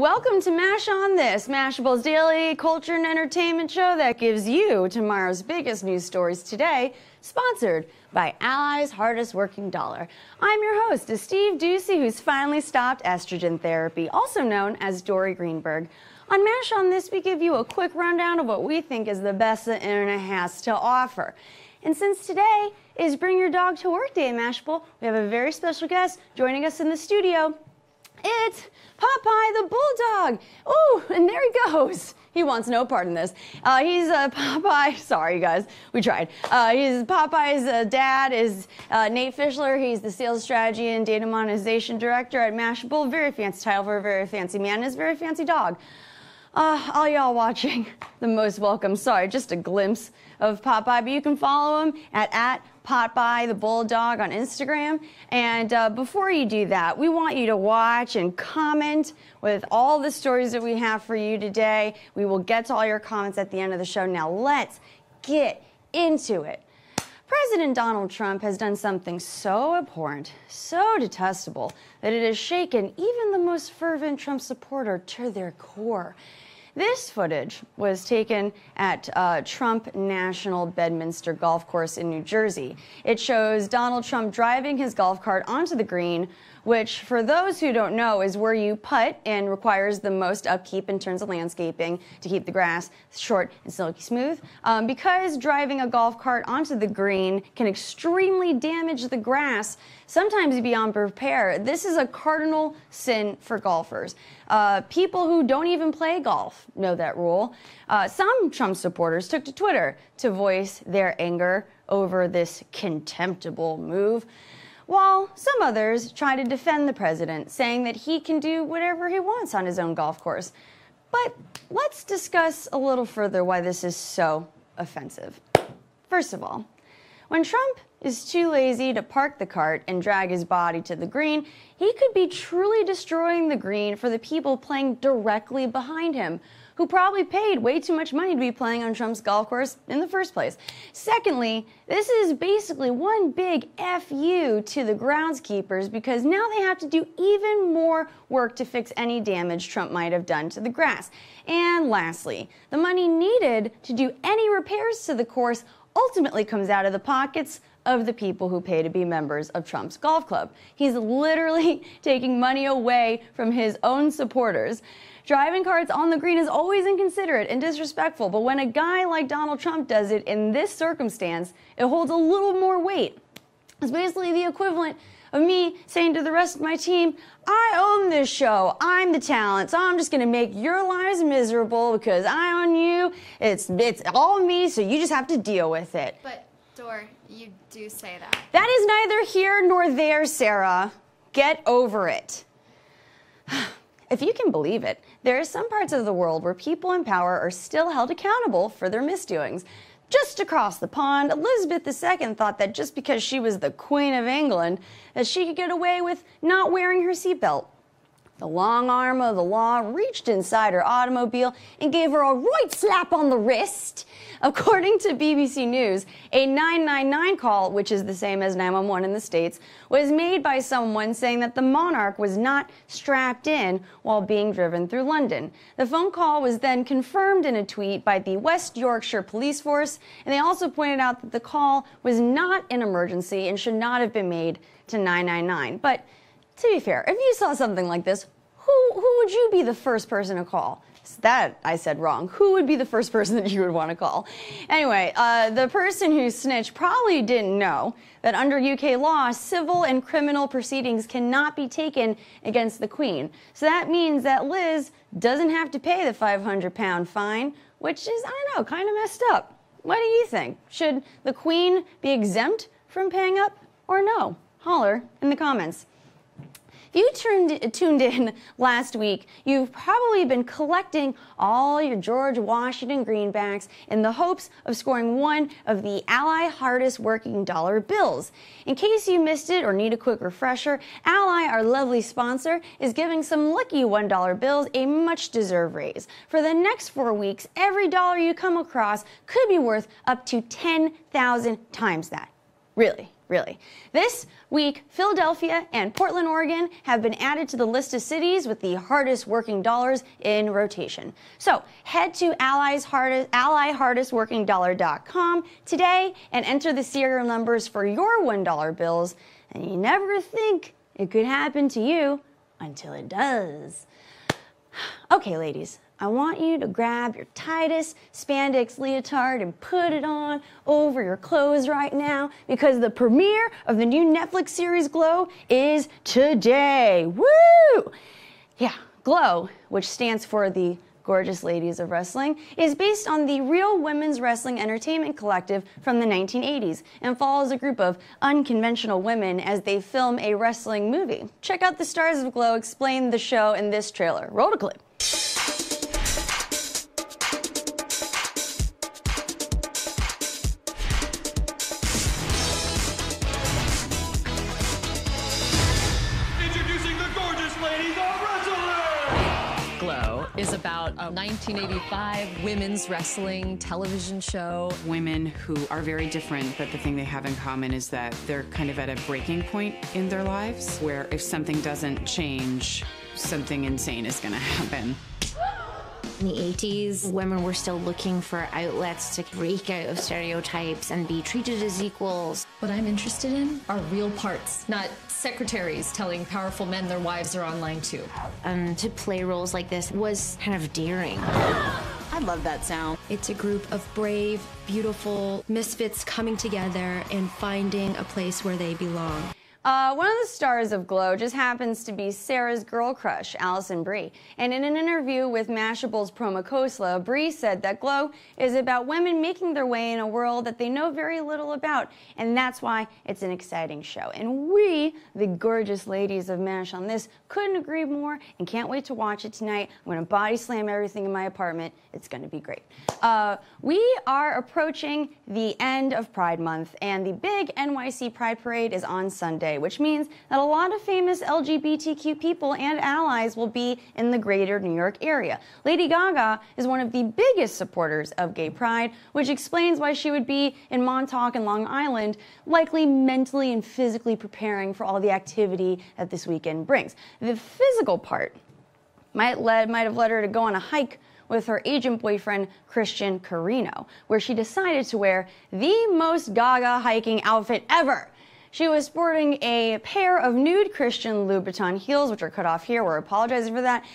welcome to Mash on This, Mashable's daily culture and entertainment show that gives you tomorrow's biggest news stories today, sponsored by Ally's Hardest Working Dollar. I'm your host, Steve Ducey, who's finally stopped estrogen therapy, also known as Dory Greenberg. On Mash on This, we give you a quick rundown of what we think is the best the internet has to offer. And since today is Bring Your Dog to Work Day at Mashable, we have a very special guest joining us in the studio. It's Popeye the Bulldog. Ooh, and there he goes. He wants no part in this. He's Popeye. Sorry, guys. We tried. He's Popeye's dad is Nate Fischler. He's the Sales Strategy and Data Monetization Director at Mashable. Very fancy title for a very fancy man and his very fancy dog. All y'all watching, the most welcome. Sorry, just a glimpse of Popeye, but you can follow him at Popeye the Bulldog on Instagram. And before you do that, we want you to watch and comment with all the stories that we have for you today. We will get to all your comments at the end of the show. Now let's get into it. President Donald Trump has done something so abhorrent, so detestable, that it has shaken even the most fervent Trump supporter to their core. This footage was taken at Trump National Bedminster Golf Course in New Jersey. It shows Donald Trump driving his golf cart onto the green, which, for those who don't know, is where you putt and requires the most upkeep in terms of landscaping to keep the grass short and silky smooth. Because driving a golf cart onto the green can extremely damage the grass, sometimes beyond repair, this is a cardinal sin for golfers. People who don't even play golf know that rule. Some Trump supporters took to Twitter to voice their anger over this contemptible move, while some others try to defend the president, saying that he can do whatever he wants on his own golf course. But let's discuss a little further why this is so offensive. First of all, when Trump is too lazy to park the cart and drag his body to the green, he could be truly destroying the green for the people playing directly behind him, who probably paid way too much money to be playing on Trump's golf course in the first place. Secondly, this is basically one big FU to the groundskeepers, because now they have to do even more work to fix any damage Trump might have done to the grass. And lastly, the money needed to do any repairs to the course ultimately comes out of the pockets of the people who pay to be members of Trump's golf club. He's literally taking money away from his own supporters. Driving carts on the green is always inconsiderate and disrespectful, but when a guy like Donald Trump does it in this circumstance, it holds a little more weight. It's basically the equivalent of me saying to the rest of my team, I own this show, I'm the talent, so I'm just gonna make your lives miserable because I own you, it's all me, so you just have to deal with it. But, Dor, you do say that. That is neither here nor there, Sarah. Get over it. If you can believe it, there are some parts of the world where people in power are still held accountable for their misdoings. Just across the pond, Elizabeth II thought that just because she was the Queen of England, that she could get away with not wearing her seatbelt. The long arm of the law reached inside her automobile and gave her a right slap on the wrist. According to BBC News, a 999 call, which is the same as 911 in the States, was made by someone saying that the monarch was not strapped in while being driven through London. The phone call was then confirmed in a tweet by the West Yorkshire Police Force, and they also pointed out that the call was not an emergency and should not have been made to 999. But to be fair, if you saw something like this, who would you be the first person to call? That I said wrong. Who would be the first person that you would want to call? Anyway, the person who snitched probably didn't know that under UK law, civil and criminal proceedings cannot be taken against the Queen. So that means that Liz doesn't have to pay the £500 fine, which is, I don't know, kind of messed up. What do you think? Should the Queen be exempt from paying up or no? Holler in the comments. If you tuned in last week, you've probably been collecting all your George Washington greenbacks in the hopes of scoring one of the Ally Hardest Working Dollar bills. In case you missed it or need a quick refresher, Ally, our lovely sponsor, is giving some lucky $1 bills a much-deserved raise. For the next 4 weeks, every dollar you come across could be worth up to 10,000 times that. Really. really. This week, Philadelphia and Portland, Oregon have been added to the list of cities with the hardest working dollars in rotation. So head to allyhardestworkingdollar.com today and enter the serial numbers for your $1 bills, and you never think it could happen to you until it does. Okay, ladies, I want you to grab your tightest spandex leotard and put it on over your clothes right now, because the premiere of the new Netflix series Glow is today. Woo! Yeah, Glow, which stands for the Gorgeous Ladies of Wrestling, is based on the Real Women's Wrestling Entertainment Collective from the 1980s and follows a group of unconventional women as they film a wrestling movie. Check out the stars of Glow explain the show in this trailer. Roll the clip. Glow is about a 1985 women's wrestling television show. Women who are very different, but the thing they have in common is that they're kind of at a breaking point in their lives, where if something doesn't change, something insane is gonna happen. In the 80s, women were still looking for outlets to break out of stereotypes and be treated as equals. What I'm interested in are real parts, not secretaries telling powerful men their wives are online too. To play roles like this was kind of daring. I love that sound. It's a group of brave, beautiful misfits coming together and finding a place where they belong. One of the stars of Glow just happens to be Sarah's girl crush, Allison Brie. And in an interview with Mashable's Promo Khosla, Brie said that Glow is about women making their way in a world that they know very little about. And that's why it's an exciting show. And we, the gorgeous ladies of MASH on this, couldn't agree more and can't wait to watch it tonight. I'm going to body slam everything in my apartment. It's going to be great. We are approaching the end of Pride Month, and the big NYC Pride Parade is on Sunday, which means that a lot of famous LGBTQ people and allies will be in the greater New York area. Lady Gaga is one of the biggest supporters of gay pride, which explains why she would be in Montauk and Long Island, likely mentally and physically preparing for all the activity that this weekend brings. The physical part might have led her to go on a hike with her agent boyfriend, Christian Carino, where she decided to wear the most Gaga hiking outfit ever. She was sporting a pair of nude Christian Louboutin heels, which are cut off here. We're apologizing for that.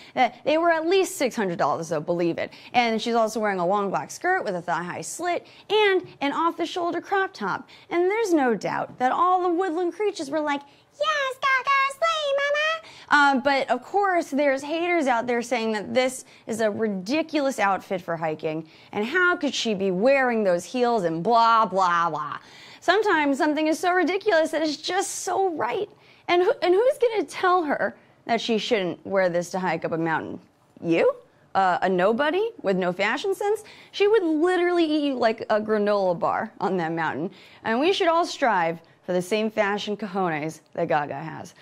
They were at least $600, though, believe it. And she's also wearing a long black skirt with a thigh-high slit and an off-the-shoulder crop top. And there's no doubt that all the woodland creatures were like, "Yes, Gaga, slay, mama!" But of course, there's haters out there saying that this is a ridiculous outfit for hiking, and how could she be wearing those heels and blah, blah, blah. Sometimes something is so ridiculous that it's just so right. And who's going to tell her that she shouldn't wear this to hike up a mountain? You? A nobody with no fashion sense? She would literally eat you like a granola bar on that mountain. And we should all strive for the same fashion cojones that Gaga has.